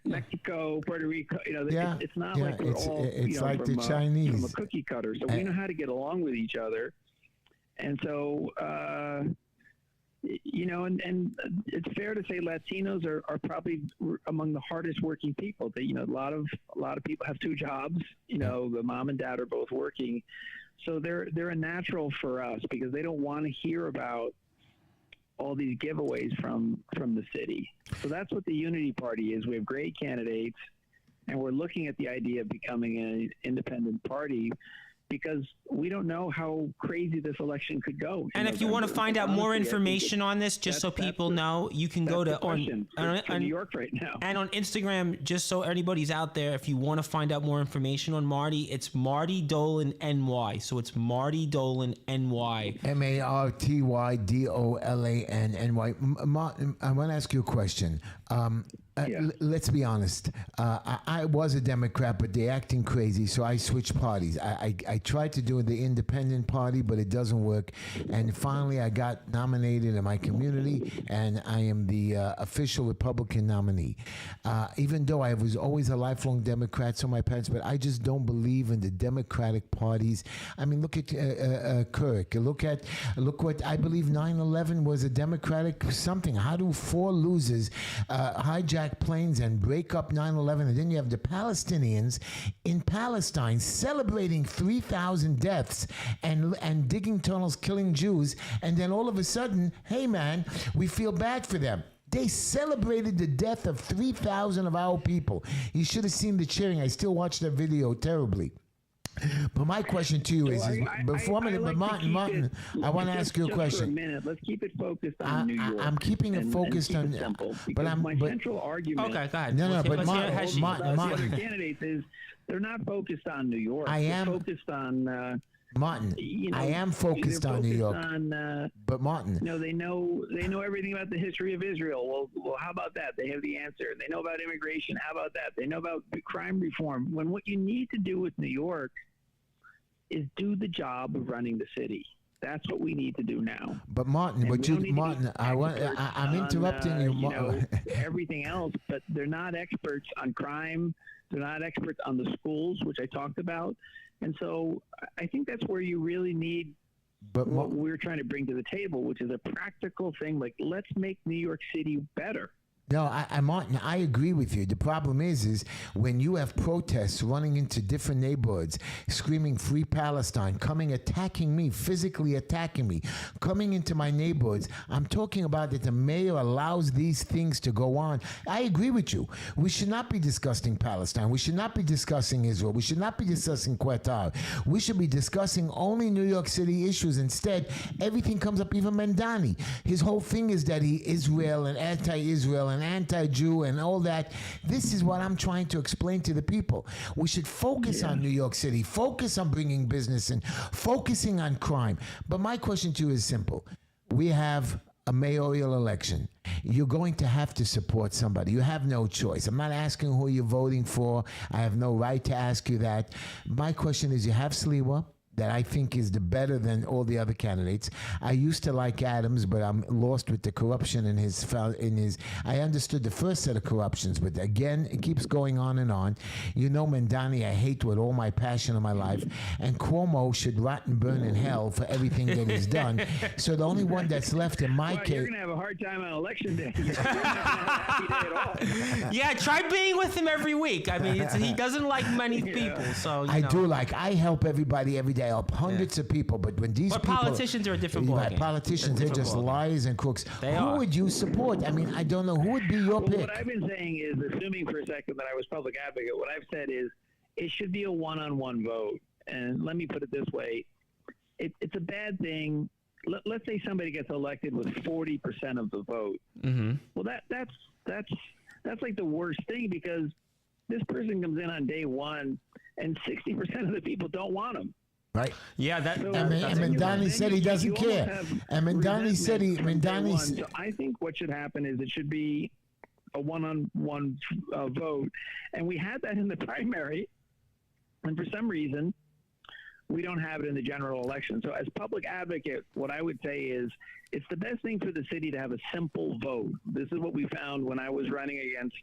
Mexico, Puerto Rico. It's not like we're all like from, the Chinese from a cookie cutter. So we know how to get along with each other. And so, and it's fair to say Latinos are probably among the hardest working people. A lot of people have two jobs. The mom and dad are both working, so they're a natural for us because they don't want to hear about all these giveaways from the city. So that's what the Unity Party is. We have great candidates, and we're looking at the idea of becoming an independent party, because we don't know how crazy this election could go. And if you want to find out more information on this, just so people know, you can go to on New York right now. And on Instagram, just so anybody's out there, if you want to find out more information on Marty, it's Marty Dolan NY. So it's Marty Dolan NY. MartyDolan Martin, I want to ask you a question. Let's be honest. I was a Democrat, but they're acting crazy, so I switched parties. I tried to do the independent party, but it doesn't work. And finally, I got nominated in my community, and I am the official Republican nominee. Even though I was always a lifelong Democrat, so my parents, but I just don't believe in the Democratic parties. I mean, look at Kirk. Look what I believe 9/11 was a Democratic something. How do four losers hijack planes and break up 9/11, and then you have the Palestinians in Palestine celebrating 3,000 deaths and digging tunnels, killing Jews, and then all of a sudden, hey man, we feel bad for them. They celebrated the death of 3,000 of our people. You should have seen the cheering. I still watch that video terribly. But my question to you is Martin, I want to ask you a question. For a minute, let's keep it focused on New York. I'm keeping it focused on. My central argument. Okay, go ahead. No, but Martin, the other candidates is they're not focused on New York. They're focused on. Martin, I am focused on New York. But Martin, they know everything about the history of Israel. Well, how about that? They have the answer. They know about immigration. How about that? They know about crime reform. When what you need to do with New York is do the job of running the city. That's what we need to do now. But Martin, I'm interrupting you. Everything else, but they're not experts on crime. They're not experts on the schools, which I talked about. And so I think that's where you really need what we're trying to bring to the table, which is a practical thing. Like, let's make New York City better. No, Martin, I agree with you. The problem is when you have protests running into different neighborhoods, screaming "Free Palestine," attacking me, physically attacking me, coming into my neighborhoods. I'm talking about that the mayor allows these things to go on. I agree with you. We should not be discussing Palestine. We should not be discussing Israel. We should not be discussing Qatar. We should be discussing only New York City issues. Instead, everything comes up. Even Mamdani, his whole thing is that he Israel and anti-Israel and anti-Jew and all that. This is what I'm trying to explain to the people. We should focus on New York City, focus on bringing business and focusing on crime. But my question to you is simple. We have a mayoral election. You're going to have to support somebody. You have no choice. I'm not asking who you're voting for. I have no right to ask you that. My question is, you have Sliwa, that I think is the better than all the other candidates. I used to like Adams, but I'm lost with the corruption in his. I understood the first set of corruptions, but again, it keeps going on and on. You know, Mamdani, I hate with all my passion of my life, and Cuomo should rot and burn in hell for everything that he's done. So the only one that's left in my case. You're gonna have a hard time on election day. You're not gonna have a happy day at all. Yeah, try being with him every week. I mean, he doesn't like many people, so I do like. I help everybody every day. I help hundreds of people, but when these people, politicians are a different ballgame. Politicians, they're just liars and crooks. Who would you support? I mean, I don't know. Who would be your pick? What I've been saying is, assuming for a second that I was public advocate, what I've said is it should be a one-on-one vote. And let me put it this way: it's a bad thing. Let's say somebody gets elected with 40% of the vote. Mm-hmm. Well, that's like the worst thing, because this person comes in on day one, and 60% of the people don't want him. Right. Yeah, and Mamdani said he doesn't care. And Mamdani said So I think what should happen is it should be a one-on-one vote, and we had that in the primary, and for some reason we don't have it in the general election. So as public advocate, what I would say is it's the best thing for the city to have a simple vote. This is what we found when I was running against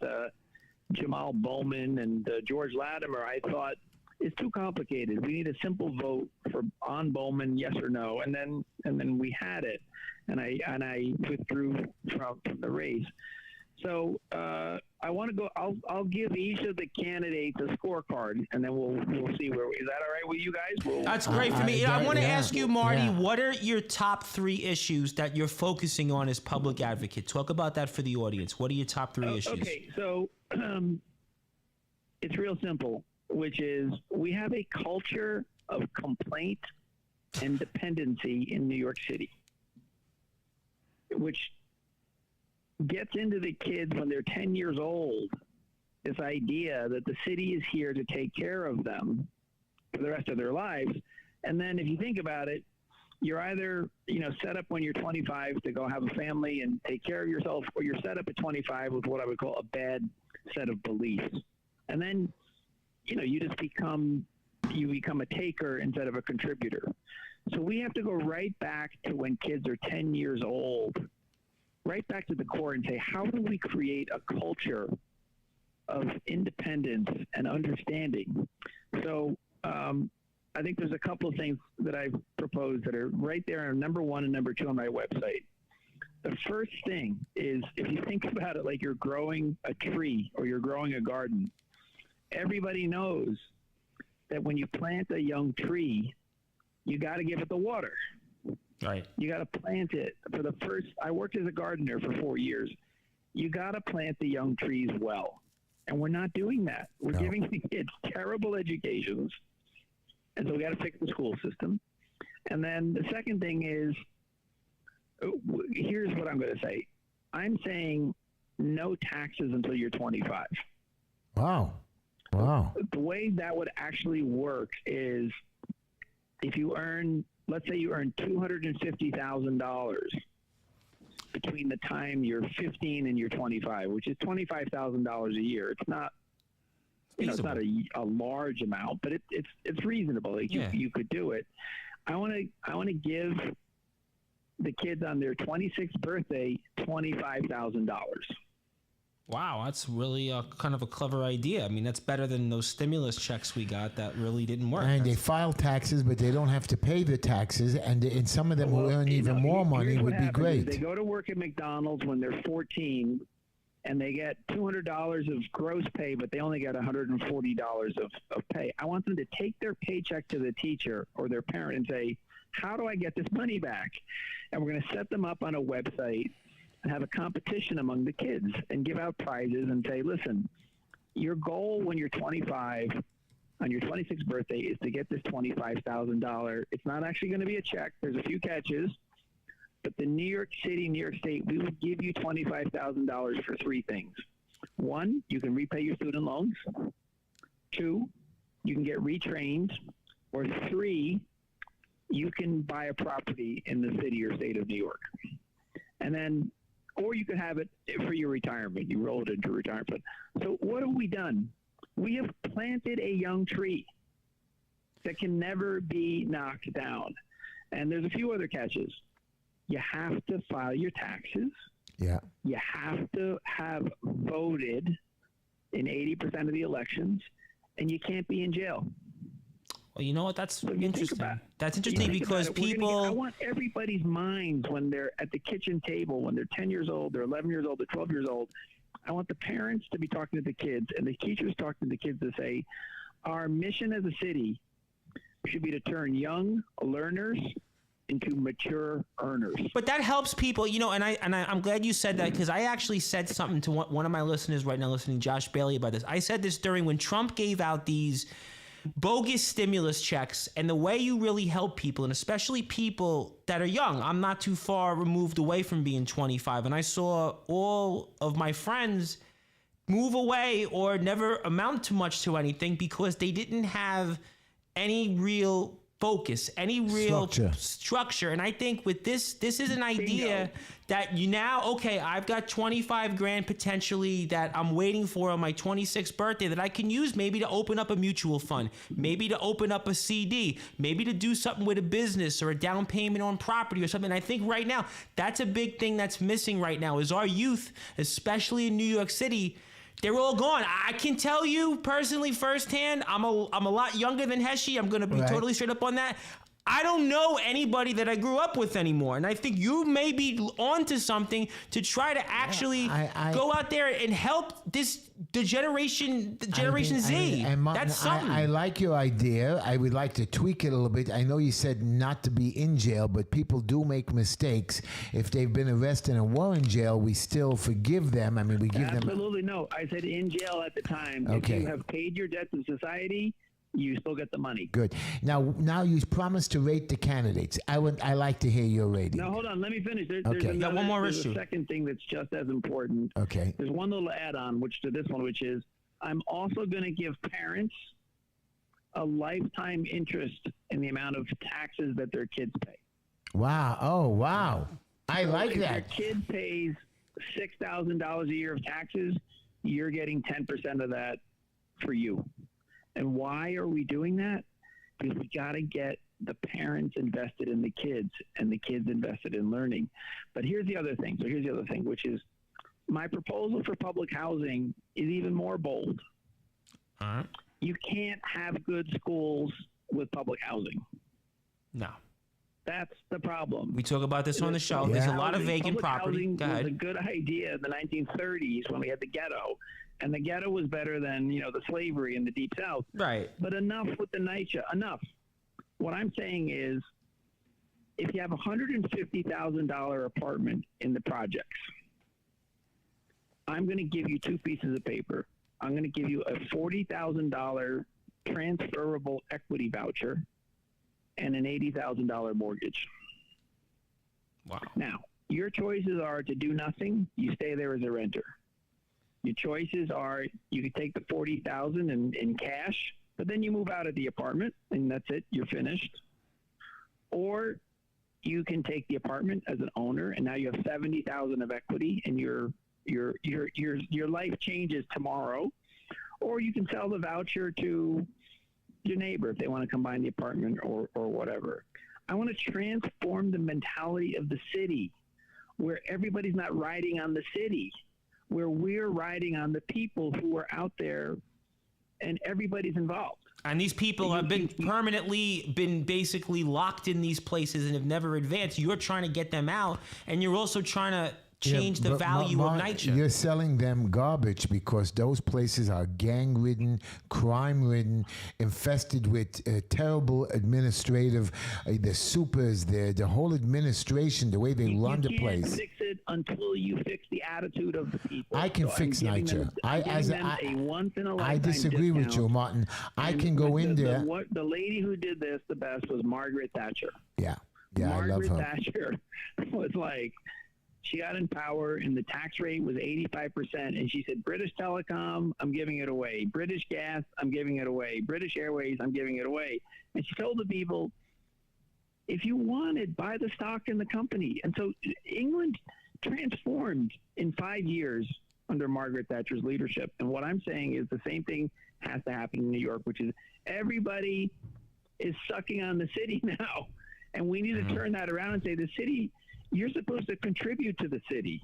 Jamal Bowman and George Latimer. I thought it's too complicated. We need a simple vote for on Bowman, yes or no, and then we had it, and I withdrew from the race. So I want to go. I'll give each of the candidates a scorecard, and then we'll see where. Is that all right with you guys? That's great for me. I want to ask you, Marty, what are your top 3 issues that you're focusing on as public advocate? Talk about that for the audience. What are your top 3 issues? Okay, so it's real simple, which is we have a culture of complaint and dependency in New York City, which gets into the kids when they're 10 years old, this idea that the city is here to take care of them for the rest of their lives. And then if you think about it, you're either, set up when you're 25 to go have a family and take care of yourself, or you're set up at 25 with what I would call a bad set of beliefs. And then, you just become a taker instead of a contributor. So we have to go right back to when kids are 10 years old, right back to the core, and say, how do we create a culture of independence and understanding? So I think there's a couple of things that I've proposed that are right there on number 1 and number 2 on my website. The first thing is, if you think about it like you're growing a tree or you're growing a garden, everybody knows that when you plant a young tree, you got to give it the water. Right. You got to plant it I worked as a gardener for 4 years. You got to plant the young trees well. And we're not doing that. We're giving the kids terrible educations. And so we got to fix the school system. And then the second thing is, here's what I'm going to say. I'm saying no taxes until you're 25. Wow. The way that would actually work is if you let's say you earn $250,000 between the time you're 15 and you're 25, which is $25,000 a year. It's not, it's not a large amount, but it's reasonable. Like you could do it. I want to give the kids on their 26th birthday $25,000. Wow, that's really kind of a clever idea. I mean, that's better than those stimulus checks we got that really didn't work. And they file taxes, but they don't have to pay the taxes. And some of them who earn even more money would be great. They go to work at McDonald's when they're 14, and they get $200 of gross pay, but they only get $140 of pay. I want them to take their paycheck to the teacher or their parent and say, how do I get this money back? And we're going to set them up on a website and have a competition among the kids and give out prizes and say, listen, your goal when you're 25 on your 26th birthday is to get this $25,000. It's not actually going to be a check. There's a few catches, but the New York State, we will give you $25,000 for 3 things. 1, you can repay your student loans. 2, you can get retrained. Or 3, you can buy a property in the city or state of New York. And then, or you could have it for your retirement. You roll it into retirement. So what have we done? We have planted a young tree. that can never be knocked down. And there's a few other catches. You have to file your taxes. Yeah. You have to have voted in 80% of the elections, and you can't be in jail. Well, you know what? That's So interesting. That's interesting because people. I want everybody's minds when they're at the kitchen table, when they're 10 years old, they're 11 years old, they're 12 years old. I want the parents to be talking to the kids and the teachers talking to the kids to say, our mission as a city should be to turn young learners into mature earners. But that helps people, and I'm glad you said that, because I actually said something to one of my listeners right now listening, Josh Bailey, about this. I said this during when Trump gave out these bogus stimulus checks, and the way you really help people, and especially people that are young. I'm not too far removed away from being 25, and I saw all of my friends move away or never amount to much to anything because they didn't have any real focus, any real structure. And I think with this is an idea that I've got 25 grand potentially that I'm waiting for on my 26th birthday that I can use maybe to open up a mutual fund, maybe to open up a CD, maybe to do something with a business or a down payment on property or something. I think right now that's a big thing that's missing right now is our youth, especially in New York City. They're all gone. I can tell you personally firsthand, I'm a lot younger than Heshy. I'm going to be totally straight up on that. I don't know anybody that I grew up with anymore. And I think you may be onto something to try to actually go out there and help the Generation Z. Martin, that's something. I like your idea. I would like to tweak it a little bit. I know you said not to be in jail, but people do make mistakes. If they've been arrested and were in jail, we still forgive them. I mean, we give them... Absolutely no. I said in jail at the time. Okay. If you have paid your debts in society, you still get the money. Good. Now you promised to rate the candidates. I like to hear your rating. Now, hold on. Let me finish. There's one more issue. A second thing that's just as important. Okay. There's one little add-on, which is I'm also going to give parents a lifetime interest in the amount of taxes that their kids pay. Wow. Oh, wow. I like if that. Your kid pays $6,000 a year of taxes, you're getting 10% of that for you. And why are we doing that? Because we got to get the parents invested in the kids and the kids invested in learning. But here's the other thing. Which is my proposal for public housing is even more bold. You can't have good schools with public housing. No. That's the problem. We talk about this on the show. There's a lot of vacant property. Go ahead. It was a good idea in the 1930s when we had the ghetto. And the ghetto was better than, the slavery in the Deep South. Right. But enough with the NYCHA. Enough. What I'm saying is, if you have a $150,000 apartment in the projects, I'm going to give you two pieces of paper. I'm going to give you a $40,000 transferable equity voucher and an $80,000 mortgage. Wow. Now, your choices are to do nothing. You stay there as a renter. Your choices are you can take the $40,000 in cash, but then you move out of the apartment and that's it. You're finished. Or you can take the apartment as an owner and now you have $70,000 of equity and your life changes tomorrow. Or you can sell the voucher to your neighbor if they want to combine the apartment or whatever. I want to transform the mentality of the city where everybody's not riding on the city, where we're riding on the people who are out there and everybody's involved. And these people have been basically locked in these places and have never advanced. You're trying to get them out, and you're also trying to change the value of NYCHA. You're selling them garbage because those places are gang-ridden, crime-ridden, infested with terrible administrative, the supers, the whole administration, the way they run the place. You can't fix it until you fix the attitude of the people. I can fix NYCHA. I disagree discount. with you, Martin. I can go in there. The lady who did this the best was Margaret Thatcher. Yeah, Margaret I love her. Thatcher was like, she got in power and the tax rate was 85%. And she said, British Telecom, I'm giving it away. British Gas, I'm giving it away. British Airways, I'm giving it away. And she told the people, if you want it, buy the stock in the company. And so England transformed in 5 years under Margaret Thatcher's leadership. And what I'm saying is the same thing has to happen in New York, which is everybody is sucking on the city now. And we need to turn that around and say, the city, you're supposed to contribute to the city.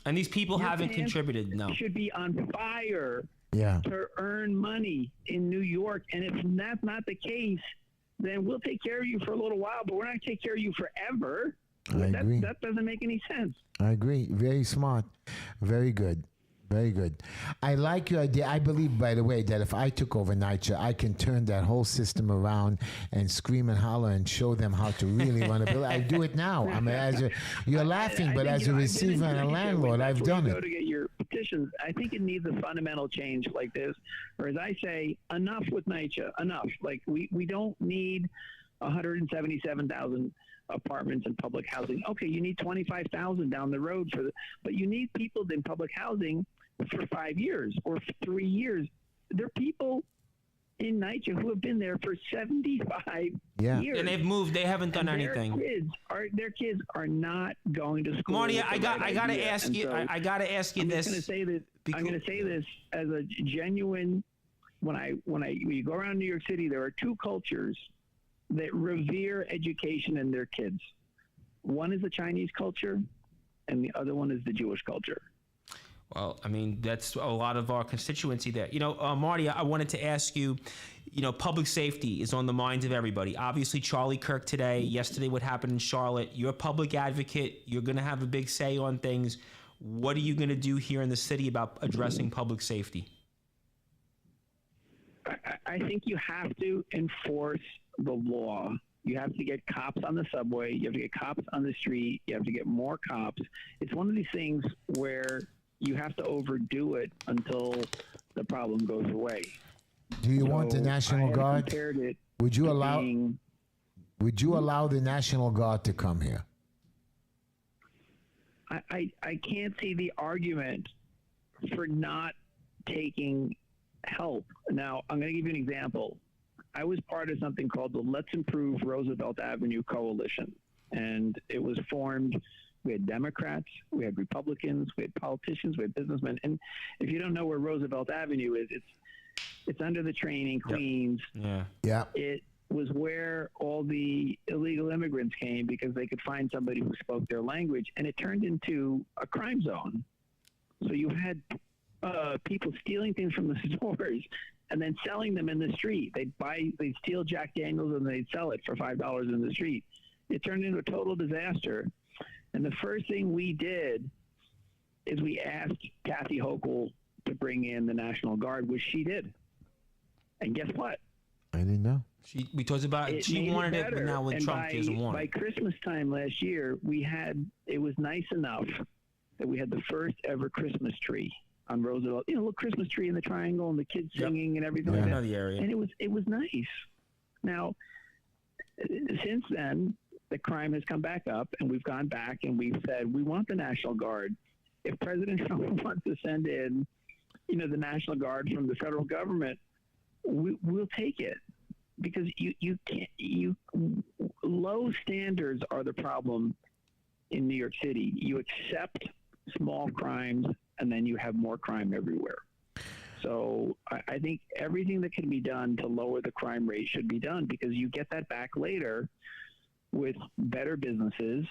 And these people Your haven't pants contributed, no. should be on fire Yeah. to earn money in New York. And if that's not the case, then we'll take care of you for a little while, but we're not going to take care of you forever. I agree. That doesn't make any sense. I agree. Very smart. Very good. Very good. I like your idea. I believe, by the way, that if I took over NYCHA, I can turn that whole system around and scream and holler and show them how to really run a building. I do it now. I mean, you're laughing, but as a receiver and a landlord, I've done it. Go to get your petitions. I think it needs a fundamental change like this, or as I say, enough with NYCHA. Enough. Like we don't need 177,000 apartments and public housing. Okay, you need 25,000 down the road but you need people in public housing for 5 years or 3 years. There are people in NYCHA who have been there for 75 years. And they've moved. They haven't done anything. Their kids are not going to school. Marty, I gotta ask you. I gotta ask you this. I'm going to say this as a genuine. When you go around New York City, there are two cultures that revere education in their kids. One is the Chinese culture, and the other one is the Jewish culture. Well, I mean, that's a lot of our constituency there. You know, Marty, I wanted to ask you, you know, public safety is on the minds of everybody. Obviously, Charlie Kirk today, yesterday what happened in Charlotte. You're a public advocate. You're going to have a big say on things. What are you going to do here in the city about addressing public safety? I think you have to enforce the law. You have to get cops on the subway. You have to get cops on the street. You have to get more cops. It's one of these things where you have to overdo it until the problem goes away. Do you want the National Guard? Would you allow the National Guard to come here? I can't see the argument for not taking help. Now, I'm going to give you an example. I was part of something called the Let's Improve Roosevelt Avenue Coalition, and it was formed. We had Democrats, we had Republicans, we had politicians, we had businessmen. And if you don't know where Roosevelt Avenue is, it's under the train in Queens. Yeah. It was where all the illegal immigrants came because they could find somebody who spoke their language, and it turned into a crime zone. So you had people stealing things from the stores and then selling them in the street. They'd steal Jack Daniels and they'd sell it for $5 in the street. It turned into a total disaster. And the first thing we did is we asked Kathy Hochul to bring in the National Guard, which she did. And guess what? I didn't know. We talked about she wanted it, but now with Trump, she doesn't want it. By Christmas time last year, it was nice enough that we had the first ever Christmas tree on Roosevelt. You know, a little Christmas tree in the triangle and the kids singing and everything like that. I know the area. And it was nice. Now, since then, the crime has come back up, and we've gone back and we've said we want the National Guard. If President Trump wants to send in, you know, the National Guard from the federal government, we'll take it, because you can't. Low standards are the problem in New York City. You accept small crimes, and then you have more crime everywhere. So I think everything that can be done to lower the crime rate should be done, because you get that back later with better businesses,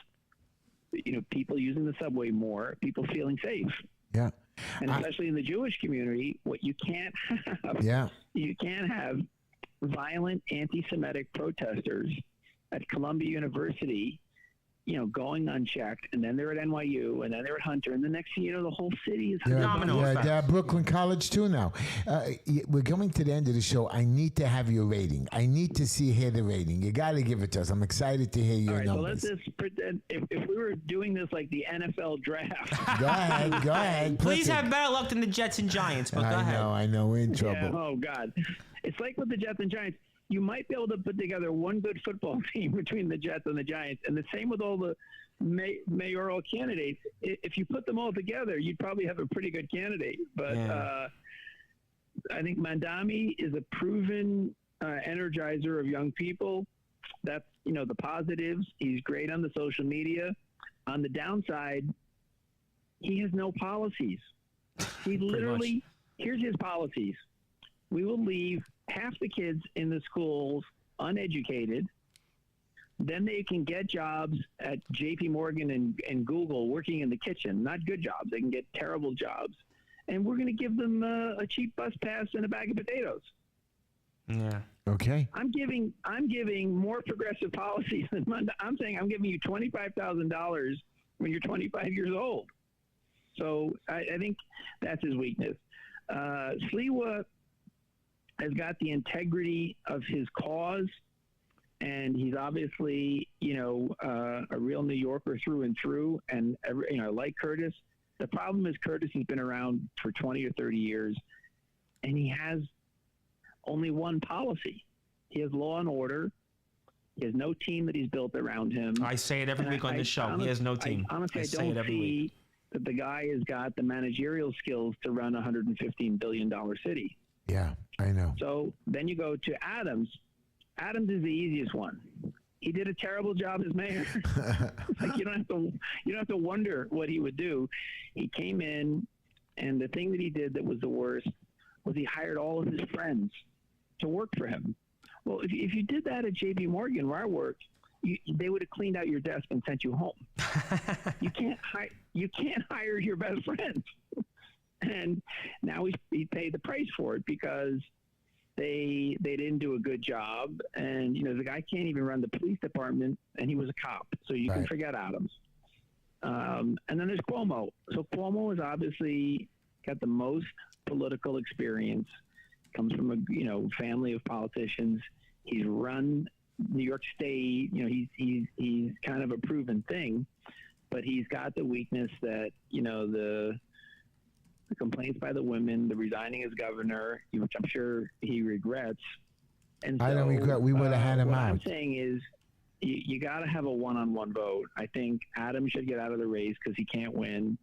you know, people using the subway more, people feeling safe. Yeah. And especially in the Jewish community, what you can't have, you can't have violent anti-Semitic protesters at Columbia University, you know, going unchecked, and then they're at NYU, and then they're at Hunter, and the next thing you know, the whole city is domino effect. They're at Brooklyn College too now. We're coming to the end of the show. I need to have your rating. I need to hear the rating. You got to give it to us. I'm excited to hear your numbers. So let's just pretend if we were doing this like the NFL draft. Go ahead. Please have better luck than the Jets and Giants, but go ahead. I know. We're in trouble. Yeah, oh, God. It's like with the Jets and Giants. You might be able to put together one good football team between the Jets and the Giants, and the same with all the mayoral candidates. If you put them all together, you'd probably have a pretty good candidate. But I think Mamdani is a proven energizer of young people. That's, you know, the positives. He's great on the social media. On the downside, he has no policies. He literally, here's his policies. We will leave half the kids in the schools uneducated. Then they can get jobs at J.P. Morgan and Google working in the kitchen. Not good jobs. They can get terrible jobs. And we're going to give them a cheap bus pass and a bag of potatoes. Yeah. Okay. I'm giving more progressive policies than I'm saying I'm giving you $25,000 when you're 25 years old. So I think that's his weakness. Sliwa has got the integrity of his cause, and he's obviously, a real New Yorker through and through, and like Curtis. The problem is Curtis has been around for 20 or 30 years, and he has only one policy. He has law and order. He has no team that he's built around him. I say it every week on this show. He has no team. Honestly, I say it don't every see week. that the guy has got the managerial skills to run a $115 billion city. Yeah, I know. So then you go to Adams. Adams is the easiest one. He did a terrible job as mayor. Like you don't have to wonder what he would do. He came in, and the thing that he did that was the worst was he hired all of his friends to work for him. Well, if you did that at J.P. Morgan, where I worked, they would have cleaned out your desk and sent you home. You can't hire your best friends. And now he paid the price for it because they didn't do a good job. And the guy can't even run the police department, and he was a cop, so you can forget Adams. And then there's Cuomo. So Cuomo has obviously got the most political experience. Comes from a family of politicians. He's run New York State. He's kind of a proven thing, but he's got the weakness that the complaints by the women, the resigning as governor, which I'm sure he regrets. And so, I don't regret. We would have had him what out. I'm saying is, you got to have a one-on-one vote. I think Adams should get out of the race because he can't win.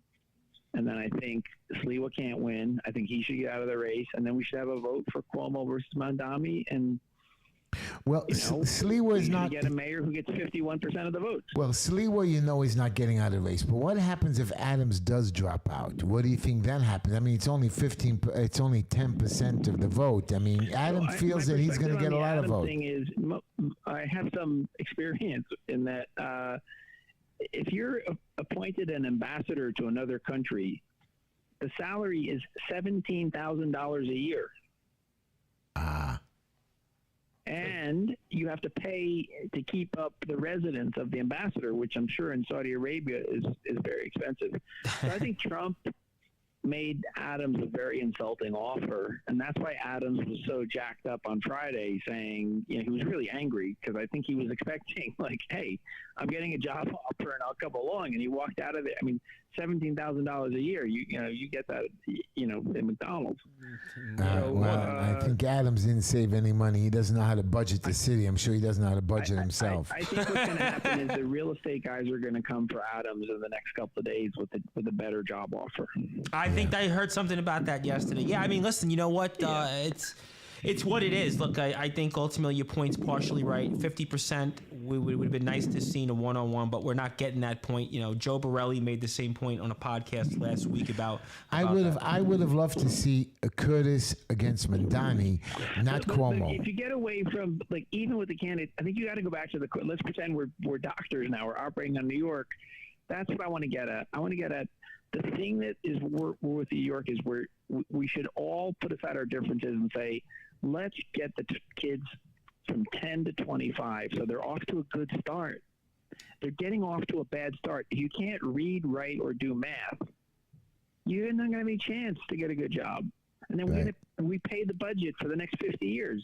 And then I think Sliwa can't win. I think he should get out of the race. And then we should have a vote for Cuomo versus Mamdani. And well, Sliwa is not get a mayor who gets 51% of the votes. Well, Sliwa, is not getting out of the race. But what happens if Adams does drop out? What do you think then happens? I mean, it's only 10% of the vote. I mean, Adam feels that he's going to get a lot of votes. The thing is, I have some experience in that. If you're appointed an ambassador to another country, the salary is $17,000 a year. And you have to pay to keep up the residence of the ambassador, which I'm sure in Saudi Arabia is very expensive. So I think Trump made Adams a very insulting offer, and that's why Adams was so jacked up on Friday, saying, he was really angry because I think he was expecting, like, hey, I'm getting a job offer and I'll come along, and he walked out of it. I mean, $17,000 a year, you get that, at McDonald's. I think Adams didn't save any money. He doesn't know how to budget the city. I'm sure he doesn't know how to budget himself. I think what's going to happen is the real estate guys are going to come for Adams in the next couple of days with a better job offer. I think I heard something about that yesterday. Yeah, I mean, listen, you know what? It's what it is. Look, I think ultimately your point's partially right. 50% would have been nice to see in a one-on-one, but we're not getting that point. Joe Borelli made the same point on a podcast last week about I would have loved to see a Curtis against Mamdani, not Cuomo. If you get away from, even with the candidate, I think you got to go back to let's pretend we're doctors now. We're operating on New York. That's what I want to get at. I want to get at the thing that is we're with New York is where we should all put aside our differences and say, let's get the kids from 10 to 25 so they're off to a good start. They're getting off to a bad start. If you can't read, write, or do math, you're not going to have any chance to get a good job. And then we pay the budget for the next 50 years.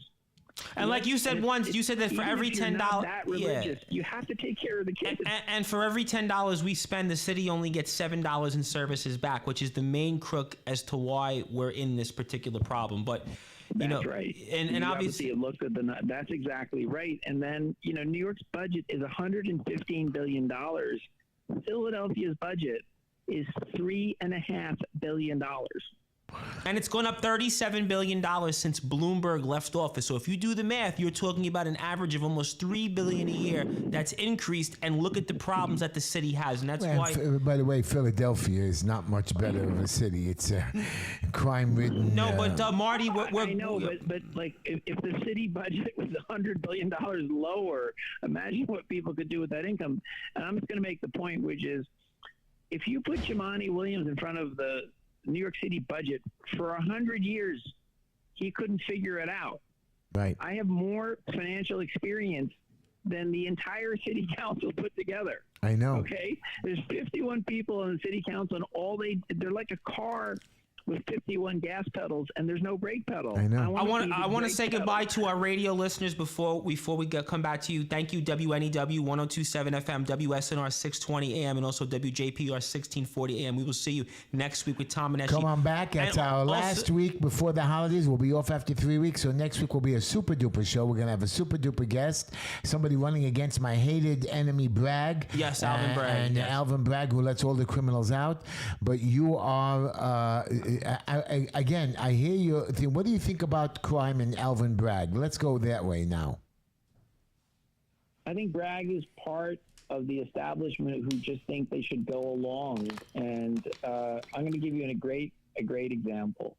And like you said once, you said that for every $10, you have to take care of the kids. And for every $10 we spend, the city only gets $7 in services back, which is the main crook as to why we're in this particular problem. But that's right. And obviously looked at that's exactly right. And then New York's budget is $115 billion. Philadelphia's budget is $3.5 billion. And it's gone up $37 billion since Bloomberg left office. So if you do the math, you're talking about an average of almost $3 billion a year that's increased. And look at the problems that the city has. And that's why. By the way, Philadelphia is not much better of a city. It's a crime-ridden. No, but Marty, I know, but like if the city budget was $100 billion lower, imagine what people could do with that income. And I'm just going to make the point, which is, if you put Jumaane Williams in front of the New York City budget for 100 years, he couldn't figure it out. Right. I have more financial experience than the entire city council put together. I know. Okay, there's 51 people on the city council, and they're like a car with 51 gas pedals, and there's no brake pedal. I know. I want to say goodbye to our radio listeners before we come back to you. Thank you, WNEW 1027 FM, WSNR 620 AM, and also WJPR 1640 AM. We will see you next week with Tom and Heshy. Come on back. It's our last week before the holidays. We'll be off after 3 weeks, so next week will be a super duper show. We're going to have a super duper guest, somebody running against my hated enemy, Bragg. Yes, Alvin Bragg. And yes. Alvin Bragg, who lets all the criminals out. But you are... again, I hear you. What do you think about crime and Alvin Bragg? Let's go that way now. I think Bragg is part of the establishment who just think they should go along. And I'm going to give you a great example.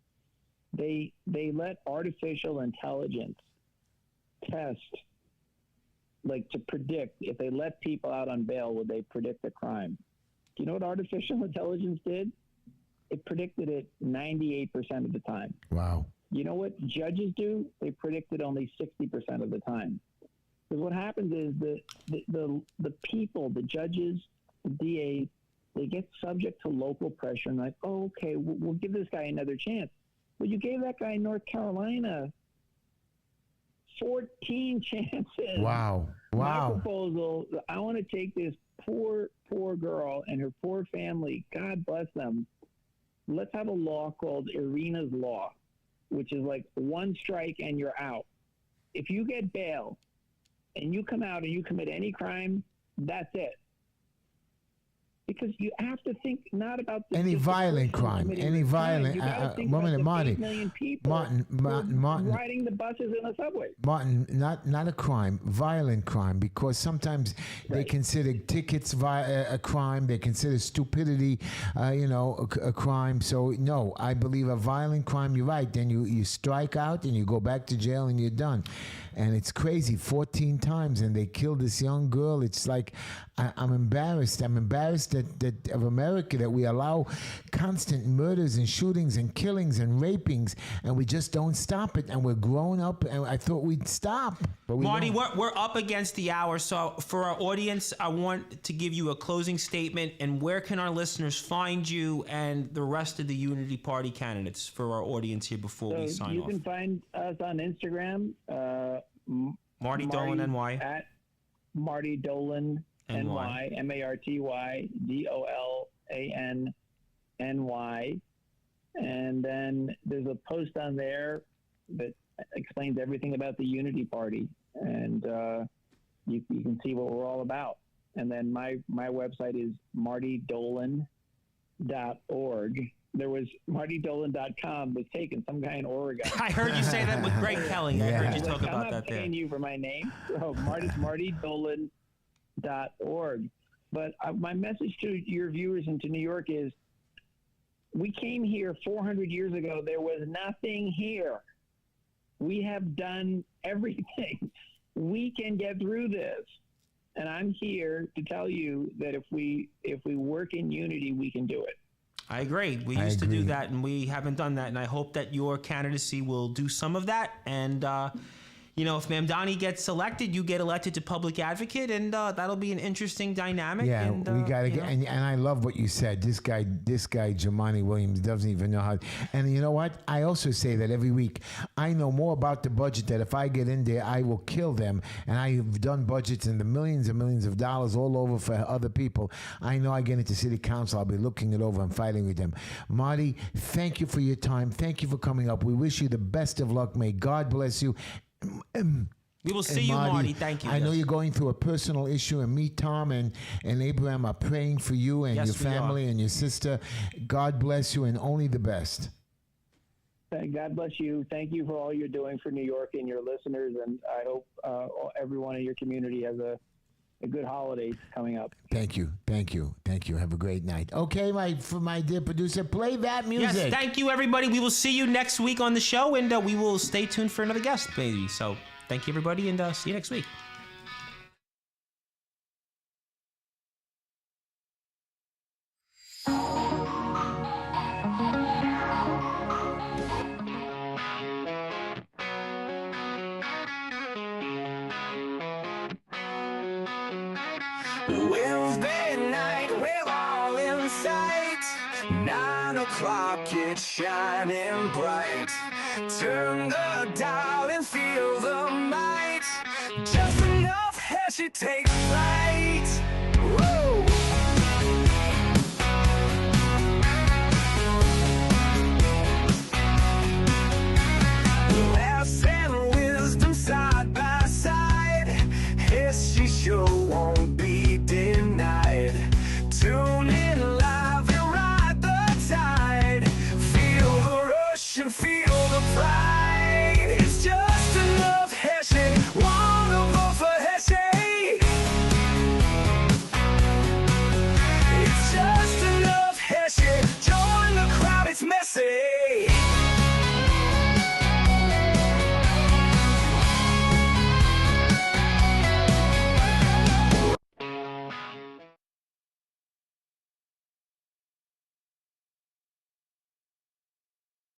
They let artificial intelligence test, like to predict if they let people out on bail, would they predict a crime? Do you know what artificial intelligence did? It predicted it 98% of the time. Wow. You know what judges do? They predict it only 60% of the time. Because what happens is the people, the judges, the DAs, they get subject to local pressure and like, oh, okay, we'll give this guy another chance. But you gave that guy in North Carolina 14 chances. Wow. My proposal, I want to take this poor girl and her poor family, God bless them. Let's have a law called Irina's Law, which is like one strike and you're out. If you get bail and you come out and you commit any crime, that's it. Because you have to think not about any violent crime, any violent. Marty, Martin, riding the buses and the subway. Martin, not a crime, violent crime, because sometimes they consider tickets a crime. They consider stupidity, a crime. So no, I believe a violent crime. You're right. Then you strike out and you go back to jail and you're done. And it's crazy, 14 times, and they killed this young girl. It's like, I'm embarrassed. I'm embarrassed that of America, that we allow constant murders and shootings and killings and rapings, and we just don't stop it. And we're grown up, and I thought we'd stop. But Marty, we're up against the hour. So for our audience, I want to give you a closing statement. And where can our listeners find you and the rest of the Unity Party candidates for our audience here before we sign off? You can find us on Instagram. Marty Dolan NY. At Marty Dolan NY. MartyDolan NY. And then there's a post on there that explains everything about the Unity Party. And you can see what we're all about. And then my website is martydolan.org. There was martydolan.com was taken, some guy in Oregon. I heard you say that with Greg Kelly. Yeah. I heard you talk about I'm that not there. paying you for my name. So martydolan.org. But my message to your viewers and to New York is, we came here 400 years ago. There was nothing here. We have done everything. We can get through this. And I'm here to tell you that if we work in unity, we can do it. I agree. We used to do that, and we haven't done that. And I hope that your candidacy will do some of that. And, if Mamdani gets elected, you get elected to public advocate, and that'll be an interesting dynamic. Yeah, and, we got to get, and I love what you said. This guy, Jumaane Williams, doesn't even know how. And you know what? I also say that every week. I know more about the budget that if I get in there, I will kill them. And I've done budgets in the millions and millions of dollars all over for other people. I know I get into city council, I'll be looking it over and fighting with them. Marty, thank you for your time. Thank you for coming up. We wish you the best of luck. May God bless you. We will see you, Marty. Thank you. I know you're going through a personal issue, and me, Tom, and Abraham are praying for you and your family and your sister. God bless you, and only the best. God bless you. Thank you for all you're doing for New York and your listeners, and I hope everyone in your community has a good holiday coming up. Thank you. Have a great night. Okay, my dear producer, play that music. Yes, thank you, everybody. We will see you next week on the show, and we will stay tuned for another guest, maybe. So thank you, everybody, and see you next week. Wednesday night, we're all in sight. 9 o'clock, it's shining bright. Turn the dial and feel the might. Just enough Heshy takes flight.